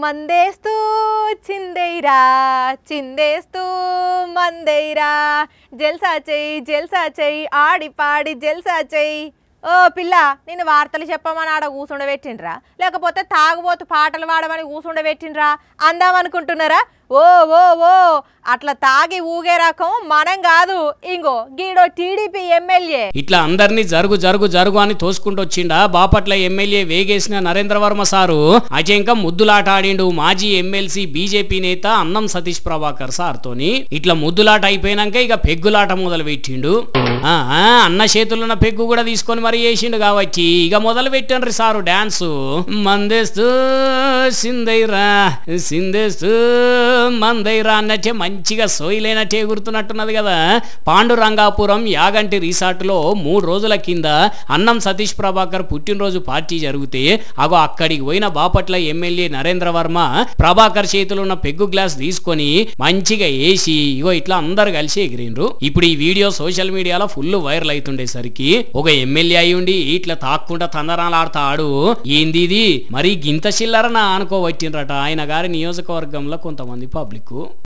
మందేస్తూ చిందేయిరా చిందేస్తూ మందేయిరా జల్సా చెయ్యి ఆడి పాడి జల్సా చెయ్యి ఓ పిల్ల నేను వార్తలు చెప్పమని ఆడ కూసుండబెట్టిండ్రా లేకపోతే తాగుబోతు పాటలు పాడమని కూసుండబెట్టిండ్రా అందామనుకుంటున్నారా ఓ ఓ ఓ అట్లా తాగి ఊగే రకం మనం కాదు ఇంగో గీడో టీడీపీ ఎమ్మెల్యే ఇట్లా అందరినీ జరుగు జరుగు జరుగు అని తోసుకుంటూ వచ్చిండా బాపట్ల ఎమ్మెల్యే వేగేసిన నరేంద్ర వర్మ సారు అజంక ముద్దులాట ఆడిండు మాజీ ఎమ్మెల్సీ బీజేపీ నేత అన్నం సతీష్ ప్రభాకర్ సార్ తోని ఇట్లా ముద్దులాట అయిపోయినాక ఇక పెగ్గులాట మొదలు పెట్టిండు అన్న చేతులున్న పెగ్గు కూడా తీసుకొని మరి చేసిండు కాబట్టి ఇక మొదలు పెట్టండ్రి సారు డాన్స్ మందేస్తూ సిందైరా సిందేస్తూ మందైరా అన్నట్టే మంచిగా సోయిలేనట్టే గుర్తున్నట్టున్నది కదా పాండురంగాపురం యాగంటి రిసార్ట్ లో 3 రోజుల కింద అన్నం సతీష్ ప్రభాకర్ పుట్టినరోజు పార్టీ జరిగితే అగో అక్కడికి పోయిన బాపట్ల ఎమ్మెల్యే నరేంద్ర వర్మ ప్రభాకర్ చేతులున్న పెగ్గు గ్లాస్ తీసుకొని మంచిగా వేసి ఇగో ఇట్లా అందరు కలిసి ఎగిరిండ్రు ఇప్పుడు ఈ వీడియో సోషల్ మీడియాలో ఫుల్ వైరల్ అవుతుండేసరికి ఒక ఎమ్మెల్యే అయ్యుండి ఇట్లా తాక్కుంటా తందరాలాడతాడు ఏంది ఇది మరి గింత చిల్లరనా అనుకోవచ్చిండ్రట ఆయన గారి నియోజకవర్గంలో కొంతమంది పబ్లిక్